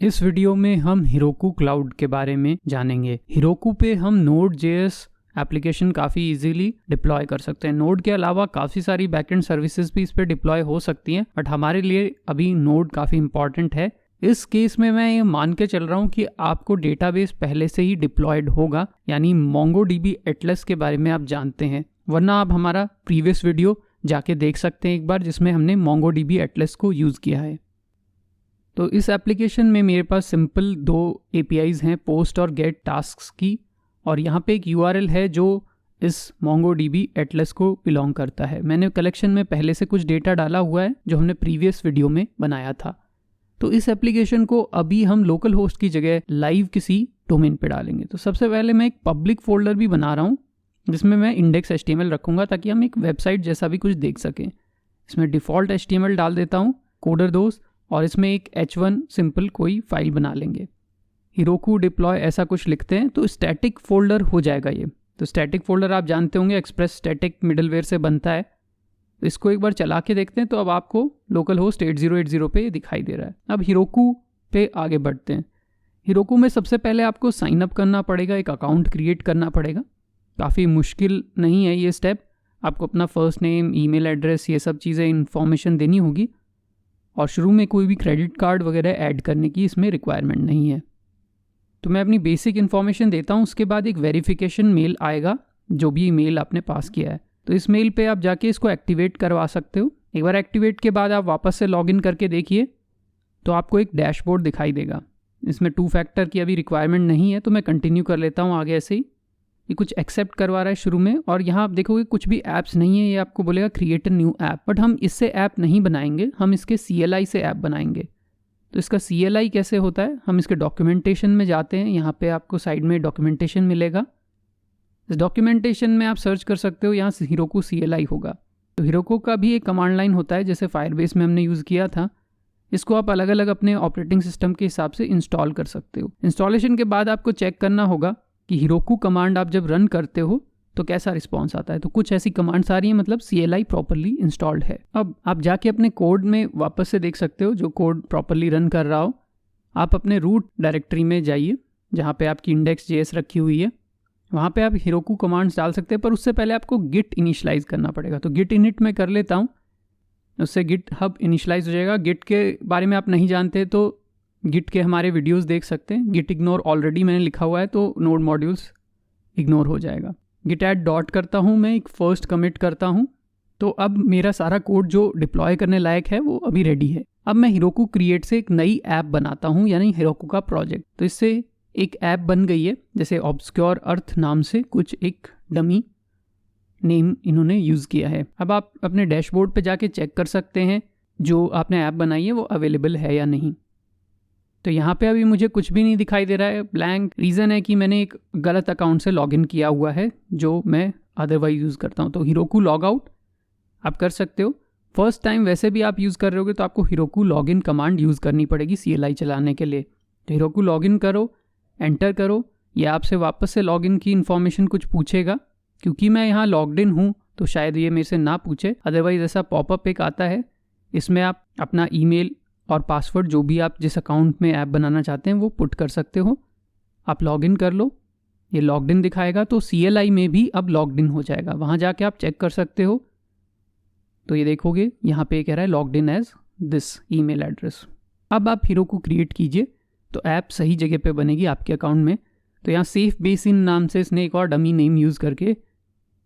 इस वीडियो में हम Heroku क्लाउड के बारे में जानेंगे। Heroku पे हम Node.js एप्लीकेशन काफ़ी इजीली डिप्लॉय कर सकते हैं। नोड के अलावा काफ़ी सारी बैकएंड सर्विसेज भी इस पर डिप्लॉय हो सकती हैं, बट हमारे लिए अभी नोड काफ़ी इंपॉर्टेंट है। इस केस में मैं ये मान के चल रहा हूँ कि आपको डेटाबेस पहले से ही डिप्लॉयड होगा, यानी MongoDB एटलस के बारे में आप जानते हैं, वरना आप हमारा प्रीवियस वीडियो जाके देख सकते हैं एक बार, जिसमें हमने MongoDB एटलस को यूज़ किया है। तो इस एप्लीकेशन में मेरे पास सिंपल दो APIs हैं, पोस्ट और गेट टास्क्स की, और यहाँ पे एक URL है जो इस MongoDB एटलस को बिलोंग करता है। मैंने कलेक्शन में पहले से कुछ डेटा डाला हुआ है जो हमने प्रीवियस वीडियो में बनाया था। तो इस एप्लीकेशन को अभी हम लोकल होस्ट की जगह लाइव किसी डोमेन पे डालेंगे। तो सबसे पहले मैं एक पब्लिक फोल्डर भी बना रहा हूँ जिसमें मैं index.html रखूँगा ताकि हम एक वेबसाइट जैसा भी कुछ देख सकें। इसमें डिफ़ॉल्ट HTML डाल देता हूँ, कोडर दोस्त, और इसमें एक H1 सिंपल कोई फाइल बना लेंगे। Heroku डिप्लॉय ऐसा कुछ लिखते हैं तो स्टैटिक फोल्डर हो जाएगा ये। तो स्टैटिक फोल्डर आप जानते होंगे एक्सप्रेस स्टैटिक मिडलवेयर से बनता है। तो इसको एक बार चला के देखते हैं। तो अब आपको लोकल होस्ट 8080 पे दिखाई दे रहा है। अब Heroku पे आगे बढ़ते हैं। Heroku में सबसे पहले आपको साइन अप करना पड़ेगा, एक अकाउंट क्रिएट करना पड़ेगा। काफ़ी मुश्किल नहीं है ये स्टेप। आपको अपना फर्स्ट नेम, ईमेल एड्रेस, ये सब चीज़ें इन्फॉर्मेशन देनी होगी, और शुरू में कोई भी क्रेडिट कार्ड वगैरह ऐड करने की इसमें रिक्वायरमेंट नहीं है। तो मैं अपनी बेसिक इन्फॉर्मेशन देता हूँ, उसके बाद एक वेरिफिकेशन मेल आएगा जो भी मेल आपने पास किया है। तो इस मेल पे आप जाके इसको एक्टिवेट करवा सकते हो। एक बार एक्टिवेट के बाद आप वापस से लॉगिन करके देखिए तो आपको एक डैशबोर्ड दिखाई देगा। इसमें 2 फैक्टर की अभी रिक्वायरमेंट नहीं है, तो मैं कंटिन्यू कर लेता हूँ आगे ऐसे ही। ये कुछ एक्सेप्ट करवा रहा है शुरू में, और यहाँ आप देखोगे कुछ भी ऐप्स नहीं है। ये आपको बोलेगा create a new app, but हम इससे ऐप नहीं बनाएंगे, हम इसके CLI से ऐप बनाएंगे। तो इसका CLI कैसे होता है, हम इसके डॉक्यूमेंटेशन में जाते हैं। यहाँ पे आपको साइड में डॉक्यूमेंटेशन मिलेगा। इस डॉक्यूमेंटेशन में आप सर्च कर सकते हो, यहाँ Heroku CLI होगा। तो Heroku का भी एक कमांड लाइन होता है जैसे फायरबेस में हमने यूज़ किया था। इसको आप अलग अलग अपने ऑपरेटिंग सिस्टम के हिसाब से इंस्टॉल कर सकते हो। इंस्टॉलेशन के बाद आपको चेक करना होगा कि Heroku कमांड आप जब रन करते हो तो कैसा रिस्पॉन्स आता है। तो कुछ ऐसी कमांड्स आ रही हैं, मतलब CLI प्रॉपरली इंस्टॉल्ड है। अब आप जाके अपने कोड में वापस से देख सकते हो जो कोड प्रॉपरली रन कर रहा हो। आप अपने रूट डायरेक्टरी में जाइए जहाँ पे आपकी index.js रखी हुई है, वहाँ पे आप Heroku कमांड्स डाल सकते हैं, पर उससे पहले आपको गिट इनिशलाइज करना पड़ेगा। तो गिट इनिट में कर लेता हूँ, उससे गिट हब इनिशलाइज हो जाएगा। गिट के बारे में आप नहीं जानते तो गिट के हमारे वीडियोस देख सकते हैं। गिट इग्नोर ऑलरेडी मैंने लिखा हुआ है, तो नोड मॉड्यूल्स इग्नोर हो जाएगा। गिट ऐड डॉट करता हूँ, मैं एक फर्स्ट कमिट करता हूँ। तो अब मेरा सारा कोड जो डिप्लॉय करने लायक है वो अभी रेडी है। अब मैं Heroku क्रिएट से एक नई ऐप बनाता हूँ, यानी Heroku का प्रोजेक्ट। तो इससे एक ऐप बन गई है, जैसे ऑब्सक्योर अर्थ नाम से कुछ एक डमी नेम इन्होंने यूज़ किया है। अब आप अपने डैशबोर्ड पे जाके चेक कर सकते हैं जो आपने ऐप बनाई है वो अवेलेबल है या नहीं। तो यहाँ पे अभी मुझे कुछ भी नहीं दिखाई दे रहा है, ब्लैंक। रीज़न है कि मैंने एक गलत अकाउंट से लॉगिन किया हुआ है जो मैं अदरवाइज यूज़ करता हूँ। तो Heroku लॉग आउट आप कर सकते हो। फर्स्ट टाइम वैसे भी आप यूज़ कर रहे होगे तो आपको Heroku लॉगिन कमांड यूज़ करनी पड़ेगी CLI चलाने के लिए। तो Heroku लॉगिन करो, एंटर करो। ये आपसे वापस से लॉगिन की इन्फॉर्मेशन कुछ पूछेगा। क्योंकि मैं यहाँ लॉग्ड इन हूँ तो शायद ये मेरे से ना पूछे, अदरवाइज ऐसा पॉपअप एक आता है। इसमें आप अपना ईमेल और पासवर्ड जो भी आप जिस अकाउंट में ऐप बनाना चाहते हैं वो पुट कर सकते हो। आप लॉगिन कर लो, ये लॉग्ड इन दिखाएगा। तो CLI में भी अब लॉग्ड इन हो जाएगा, वहाँ जाके आप चेक कर सकते हो। तो ये देखोगे यहाँ पे कह रहा है logged in as this email address. अब आप Heroku क्रिएट कीजिए तो ऐप सही जगह पे बनेगी आपके अकाउंट में। तो यहाँ सेफ बेसिन नाम से इसने एक और डमी नेम यूज़ करके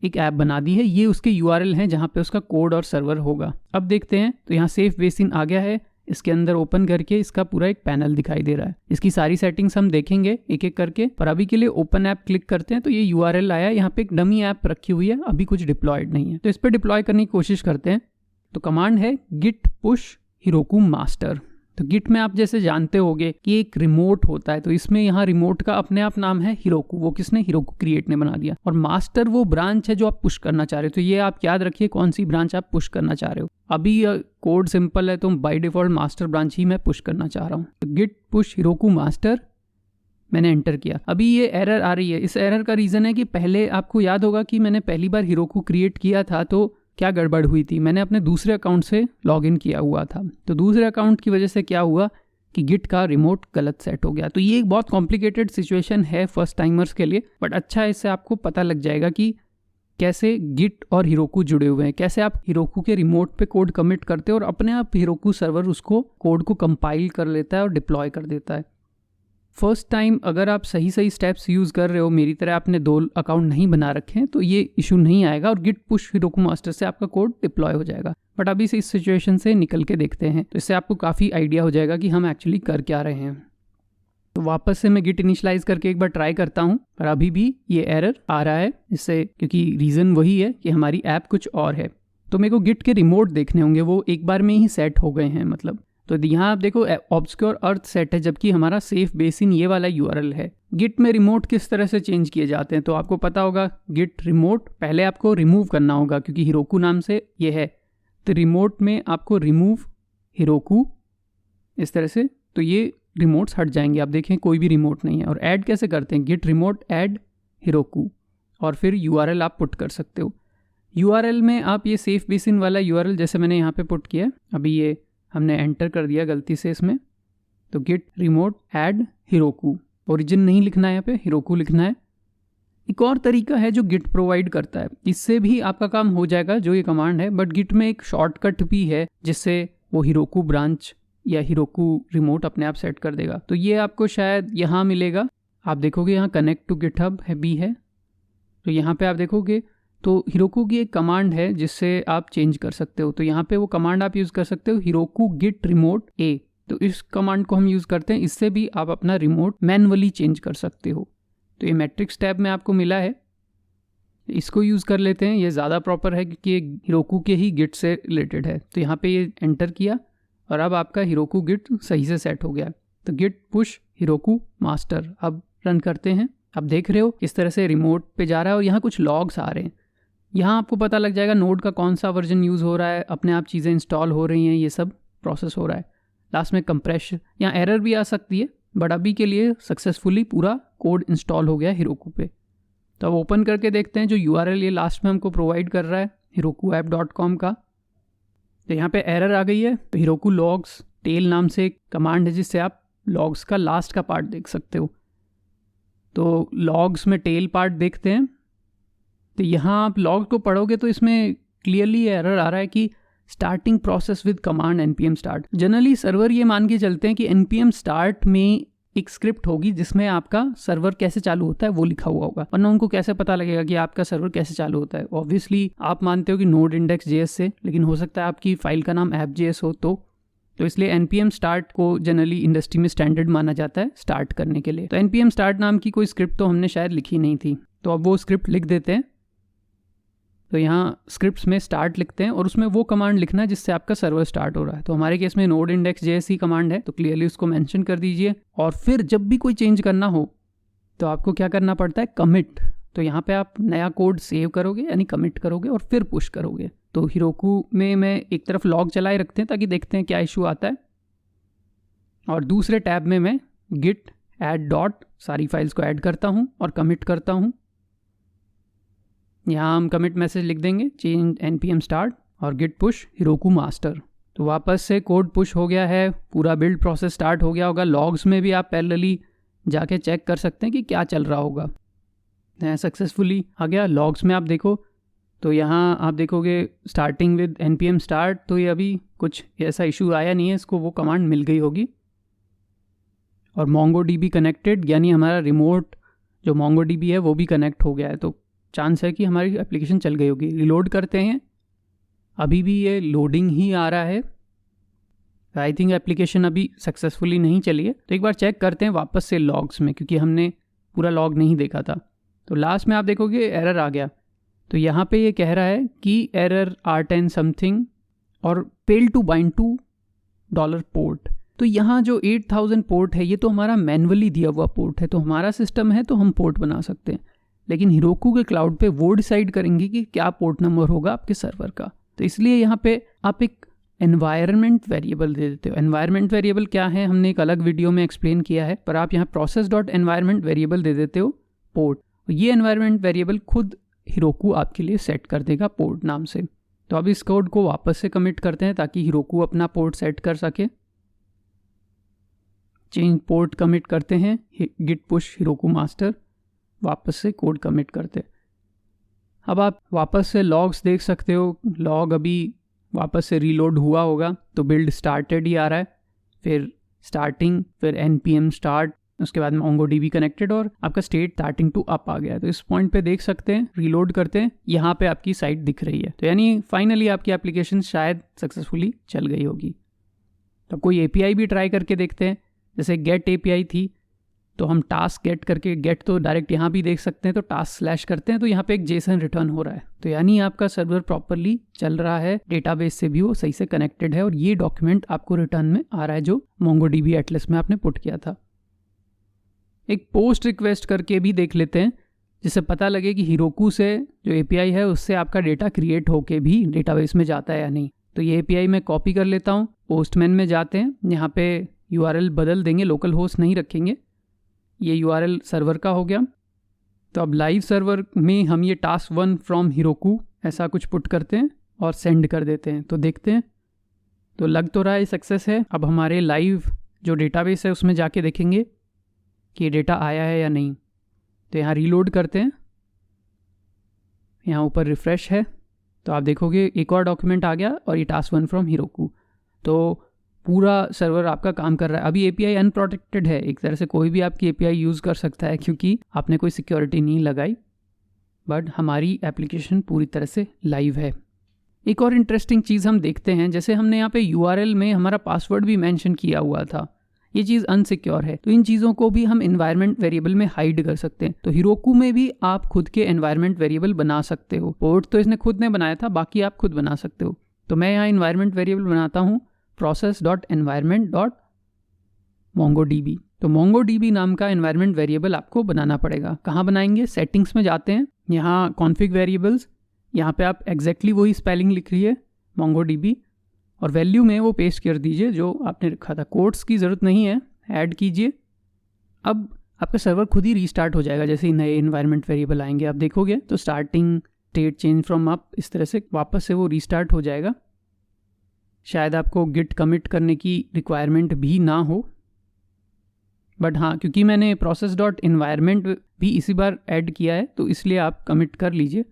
एक ऐप बना दी है। ये उसके URL हैं जहाँ पे उसका कोड और सर्वर होगा। अब देखते हैं, तो यहाँ सेफ बेसिन आ गया है। इसके अंदर ओपन करके इसका पूरा एक पैनल दिखाई दे रहा है। इसकी सारी सेटिंग्स हम देखेंगे एक एक करके, पर अभी के लिए ओपन ऐप क्लिक करते हैं। तो ये URL आया, यहाँ पे एक डमी ऐप रखी हुई है, अभी कुछ डिप्लॉयड नहीं है। तो इस पर डिप्लॉय करने की कोशिश करते हैं। तो कमांड है git push Heroku master। तो गिट में आप जैसे जानते होंगे कि एक रिमोट होता है, तो इसमें यहाँ रिमोट का अपने आप नाम है Heroku। वो किसने, Heroku क्रिएट ने बना दिया। और मास्टर वो ब्रांच है जो आप पुश करना चाह रहे हो। तो ये आप याद रखिए कौन सी ब्रांच आप पुश करना चाह रहे हो। अभी कोड सिंपल है तो बाय डिफॉल्ट मास्टर ब्रांच ही मैं पुश करना चाह रहा हूँ। तो गिट पुश Heroku मास्टर मैंने एंटर किया। अभी ये एरर आ रही है। इस एरर का रीज़न है कि पहले आपको याद होगा कि मैंने पहली बार Heroku क्रिएट किया था तो क्या गड़बड़ हुई थी, मैंने अपने दूसरे अकाउंट से लॉगिन किया हुआ था। तो दूसरे अकाउंट की वजह से क्या हुआ कि गिट का रिमोट गलत सेट हो गया। तो ये एक बहुत कॉम्प्लिकेटेड सिचुएशन है फर्स्ट टाइमर्स के लिए, बट अच्छा है, इससे आपको पता लग जाएगा कि कैसे गिट और हिरोकू जुड़े हुए हैं, कैसे आप हिरोकू के रिमोट पे कोड कमिट करते हो और अपने आप हिरोकू सर्वर उसको कोड को कंपाइल कर लेता है और डिप्लॉय कर देता है। फर्स्ट टाइम अगर आप सही स्टेप्स यूज़ कर रहे हो, मेरी तरह आपने 2 अकाउंट नहीं बना रखे हैं, तो ये इशू नहीं आएगा और गिट पुश हिरोकू मास्टर से आपका कोड डिप्लॉय हो जाएगा। बट अभी इस सिचुएशन से निकल के देखते हैं, तो इससे आपको काफ़ी आइडिया हो जाएगा कि हम एक्चुअली कर क्या रहे हैं। तो वापस से मैं गिट इनिशियलाइज करके एक बार ट्राई करता हूँ, पर अभी भी ये एरर आ रहा है इससे, क्योंकि रीज़न वही है कि हमारी ऐप कुछ और है। तो मेरे को गिट के रिमोट देखने होंगे, वो एक बार में ही सेट हो गए हैं मतलब। तो यहाँ आप देखो ऑब्सक्योर अर्थ सेट है, जबकि हमारा सेफ बेसिन ये वाला यूआरएल है। गिट में रिमोट किस तरह से चेंज किए जाते हैं तो आपको पता होगा, गिट रिमोट पहले आपको रिमूव करना होगा क्योंकि हिरोकू नाम से ये है। तो रिमोट में आपको रिमूव हिरोकू इस तरह से, तो ये रिमोट्स हट जाएंगे। आप देखें कोई भी रिमोट नहीं है। और ऐड कैसे करते हैं, गिट रिमोट ऐड हिरोकू, और फिर यूआरएल आप पुट कर सकते हो। यूआरएल में आप ये सेफ बेसिन वाला यूआरएल जैसे मैंने यहाँ पे पुट किया, अभी ये हमने एंटर कर दिया गलती से इसमें, तो git remote add Heroku, origin नहीं लिखना है यहाँ पे, हिरोकू लिखना है। एक और तरीका है जो गिट प्रोवाइड करता है, इससे भी आपका काम हो जाएगा जो ये कमांड है, बट गिट में एक शॉर्टकट भी है जिससे वो हिरोकू ब्रांच या हिरोकू रिमोट अपने आप सेट कर देगा। तो ये आपको शायद यहाँ मिलेगा, आप देखोगे यहाँ कनेक्ट टू गिटहब है भी है, तो यहाँ पे आप देखोगे तो हिरोकू की एक कमांड है जिससे आप चेंज कर सकते हो। तो यहाँ पे वो कमांड आप यूज़ कर सकते हो, हिरोकू गिट रिमोट ए। तो इस कमांड को हम यूज़ करते हैं, इससे भी आप अपना रिमोट मैनुअली चेंज कर सकते हो। तो ये मैट्रिक्स टैब में आपको मिला है, इसको यूज़ कर लेते हैं, ये ज़्यादा प्रॉपर है क्योंकि ये हिरोकू के ही गिट से रिलेटेड है। तो यहाँ पे ये एंटर किया और अब आपका हिरोकू गिट सही से सेट हो गया। तो गिट पुश हिरोकू मास्टर अब रन करते हैं। अब देख रहे हो इस तरह से रिमोट पे जा रहा है और यहाँ कुछ लॉग्स आ रहे हैं। यहाँ आपको पता लग जाएगा नोड का कौन सा वर्जन यूज़ हो रहा है, अपने आप चीज़ें इंस्टॉल हो रही हैं, ये सब प्रोसेस हो रहा है। लास्ट में कंप्रेशन, यहाँ एरर भी आ सकती है, बट अभी के लिए सक्सेसफुली पूरा कोड इंस्टॉल हो गया हिरोकू पे। तो अब ओपन करके देखते हैं जो यूआरएल ये लास्ट में हमको प्रोवाइड कर रहा है hirokuapp.com का। तो यहाँ पे एरर आ गई है। तो हिरोकू लॉग्स टेल नाम से एक कमांड है जिससे आप लॉग्स का लास्ट का पार्ट देख सकते हो। तो लॉग्स में टेल पार्ट देखते हैं, तो यहाँ आप लॉग को पढ़ोगे तो इसमें क्लियरली एरर आ रहा है कि starting process with command npm start. Generally server ये मान के चलते हैं कि npm स्टार्ट में एक स्क्रिप्ट होगी जिसमें आपका सर्वर कैसे चालू होता है वो लिखा हुआ होगा, वरना उनको कैसे पता लगेगा कि आपका सर्वर कैसे चालू होता है। ऑब्वियसली आप मानते हो कि नोड इंडेक्स JS से, लेकिन हो सकता है आपकी फाइल का नाम app.js हो, तो इसलिए npm स्टार्ट को जनरली इंडस्ट्री में स्टैंडर्ड माना जाता है स्टार्ट करने के लिए। तो npm स्टार्ट नाम की कोई स्क्रिप्ट तो हमने शायद लिखी नहीं थी, तो अब वो स्क्रिप्ट लिख देते हैं। तो यहाँ स्क्रिप्ट्स में स्टार्ट लिखते हैं और उसमें वो कमांड लिखना है जिससे आपका सर्वर स्टार्ट हो रहा है। तो हमारे केस में नोड इंडेक्स JS ही कमांड है, तो क्लियरली उसको मेंशन कर दीजिए। और फिर जब भी कोई चेंज करना हो तो आपको क्या करना पड़ता है, कमिट। तो यहाँ पे आप नया कोड सेव करोगे यानी कमिट करोगे और फिर पुश करोगे। तो हिरोकू में मैं एक तरफ लॉग चलाए रखते हैं ताकि देखते हैं क्या इशू आता है, और दूसरे टैब में मैं गिट ऐड डॉट सारी फाइल्स को ऐड करता हूँ और कमिट करता हूँ। यहाँ हम कमिट मैसेज लिख देंगे चेंज npm स्टार्ट और गिट पुश हिरोकू मास्टर। तो वापस से कोड पुश हो गया है, पूरा बिल्ड प्रोसेस स्टार्ट हो गया होगा। लॉग्स में भी आप पैरेलली जाके चेक कर सकते हैं कि क्या चल रहा होगा। सक्सेसफुली आ गया। लॉग्स में आप देखो तो यहाँ आप देखोगे स्टार्टिंग विद npm स्टार्ट, तो ये अभी कुछ ऐसा इशू आया नहीं है, इसको वो कमांड मिल गई होगी। और MongoDB कनेक्टेड, यानी हमारा रिमोट जो MongoDB है वो भी कनेक्ट हो गया है, तो चांस है कि हमारी एप्लीकेशन चल गई होगी। रिलोड करते हैं, अभी भी ये लोडिंग ही आ रहा है। आई थिंक एप्लीकेशन अभी सक्सेसफुली नहीं चली है। तो एक बार चेक करते हैं वापस से लॉग्स में, क्योंकि हमने पूरा लॉग नहीं देखा था। तो लास्ट में आप देखोगे एरर आ गया। तो यहाँ पे ये कह रहा है कि एरर R10 समथिंग और fail to bind to $port. तो यहाँ जो 8000 पोर्ट है ये तो हमारा मैनुअली दिया हुआ पोर्ट है, तो हमारा सिस्टम है तो हम पोर्ट बना सकते हैं, लेकिन हिरोकू के क्लाउड पे वो डिसाइड करेंगे कि क्या पोर्ट नंबर होगा आपके सर्वर का। तो इसलिए यहाँ पे आप एक एनवायरनमेंट वेरिएबल दे देते हो। एनवायरनमेंट वेरिएबल क्या है हमने एक अलग वीडियो में एक्सप्लेन किया है, पर आप यहाँ process.environment वेरिएबल दे देते हो पोर्ट। ये एनवायरनमेंट वेरिएबल खुद हिरोकू आपके लिए सेट कर देगा पोर्ट नाम से। तो अब इस कोड को वापस से कमिट करते हैं ताकि हिरोकू अपना पोर्ट सेट कर सके। चेंज पोर्ट कमिट करते हैं, गिट पुश हिरोकू मास्टर, वापस से कोड कमिट करते। अब आप वापस से लॉग्स देख सकते हो, लॉग अभी वापस से रीलोड हुआ होगा तो बिल्ड स्टार्टेड ही आ रहा है, फिर स्टार्टिंग, फिर npm स्टार्ट, उसके बाद MongoDB कनेक्टेड और आपका स्टेट स्टार्टिंग टू अप आ गया। तो इस पॉइंट पे देख सकते हैं, रीलोड करते हैं, यहाँ पे आपकी साइट दिख रही है। तो यानी फाइनली आपकी एप्लीकेशन शायद सक्सेसफुली चल गई होगी। तो कोई API भी ट्राई करके देखते हैं, जैसे गेट API थी तो हम टास्क गेट करके, गेट तो डायरेक्ट यहाँ भी देख सकते हैं, तो टास्क स्लैश करते हैं तो यहाँ पे एक JSON रिटर्न हो रहा है। तो यानी आपका सर्वर प्रॉपरली चल रहा है, डेटाबेस से भी वो सही से कनेक्टेड है और ये डॉक्यूमेंट आपको रिटर्न में आ रहा है जो MongoDB एटलस में आपने पुट किया था। एक पोस्ट रिक्वेस्ट करके भी देख लेते हैं, जिससे पता लगे कि हिरोकू से जो API है उससे आपका डेटा क्रिएट होके भी डेटाबेस में जाता है या नहीं। तो ये API मैं कॉपी कर लेता हूँ, पोस्टमैन में जाते हैं, यहाँ पे URL बदल देंगे, लोकल होस्ट नहीं रखेंगे, ये URL सर्वर का हो गया। तो अब लाइव सर्वर में हम ये टास्क 1 फ्रॉम हिरोकू ऐसा कुछ पुट करते हैं और सेंड कर देते हैं। तो देखते हैं, तो लग तो रहा है सक्सेस है। अब हमारे लाइव जो डेटाबेस है उसमें जाके देखेंगे कि ये डेटा आया है या नहीं। तो यहाँ रीलोड करते हैं, यहाँ ऊपर रिफ्रेश है तो आप देखोगे एक और डॉक्यूमेंट आ गया और ये टास्क 1 फ्रॉम हिरोकू। तो पूरा सर्वर आपका काम कर रहा है। अभी API अनप्रोटेक्टेड है, एक तरह से कोई भी आपकी API यूज़ कर सकता है क्योंकि आपने कोई सिक्योरिटी नहीं लगाई, बट हमारी एप्लीकेशन पूरी तरह से लाइव है। एक और इंटरेस्टिंग चीज़ हम देखते हैं, जैसे हमने यहाँ पे URL में हमारा पासवर्ड भी मेंशन किया हुआ था, ये चीज़ अनसिक्योर है, तो इन चीज़ों को भी हम एनवायरनमेंट वेरिएबल में हाइड कर सकते हैं। तो हिरोकू में भी आप खुद के एनवायरनमेंट वेरिएबल बना सकते हो। पोर्ट तो इसने खुद ने बनाया था, बाकी आप खुद बना सकते हो। तो मैं यहाँ एनवायरनमेंट वेरिएबल बनाता हूँ process.environment.mongodb। तो MongoDB नाम का एनवायरनमेंट वेरिएबल आपको बनाना पड़ेगा। कहाँ बनाएंगे? सेटिंग्स में जाते हैं, यहाँ कॉन्फ़िग वेरिएबल्स, यहाँ पे आप एग्जैक्टली वही स्पेलिंग लिख रही है MongoDB और वैल्यू में वो पेस्ट कर दीजिए जो आपने रखा था। कोड्स की ज़रूरत नहीं है, ऐड कीजिए। अब आपका सर्वर खुद ही रीस्टार्ट हो जाएगा जैसे ही नए एनवायरनमेंट वेरिएबल आएंगे। आप देखोगे तो starting state change from up, इस तरह से वापस से वो रीस्टार्ट हो जाएगा। शायद आपको गिट कमिट करने की रिक्वायरमेंट भी ना हो, बट हाँ, क्योंकि मैंने process.environment भी इसी बार ऐड किया है तो इसलिए आप कमिट कर लीजिए,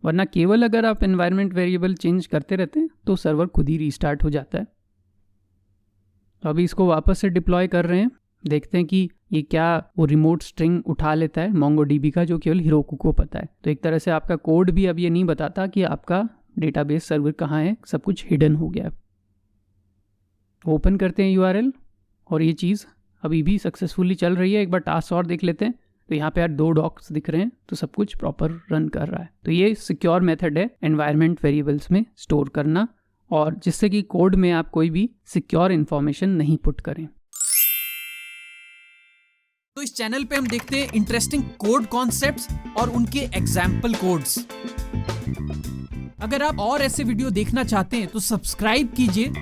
वरना केवल अगर आप एनवायरनमेंट वेरिएबल चेंज करते रहते हैं तो सर्वर खुद ही रीस्टार्ट हो जाता है। तो अभी इसको वापस से डिप्लॉय कर रहे हैं, देखते हैं कि ये क्या वो रिमोट स्ट्रिंग उठा लेता है MongoDB का जो केवल हिरोकू को पता है। तो एक तरह से आपका कोड भी अब ये नहीं बताता कि आपका डेटाबेस सर्वर कहाँ है, सब कुछ हिडन हो गया। ओपन करते हैं URL और ये चीज़ अभी भी सक्सेसफुली चल रही है। एक बार टास्क और देख लेते हैं, तो यहाँ पे यार 2 डॉक्स दिख रहे हैं, तो सब कुछ प्रॉपर रन कर रहा है। तो ये सिक्योर मेथड है एनवायरनमेंट वेरिएबल्स में स्टोर करना, और जिससे कि कोड में आप कोई भी सिक्योर इन्फॉर्मेशन नहीं पुट करें। तो इस चैनल पे हम देखते हैं इंटरेस्टिंग कोड कॉन्सेप्ट्स और उनके एग्जाम्पल कोड्स। अगर आप और ऐसे वीडियो देखना चाहते हैं तो सब्सक्राइब कीजिए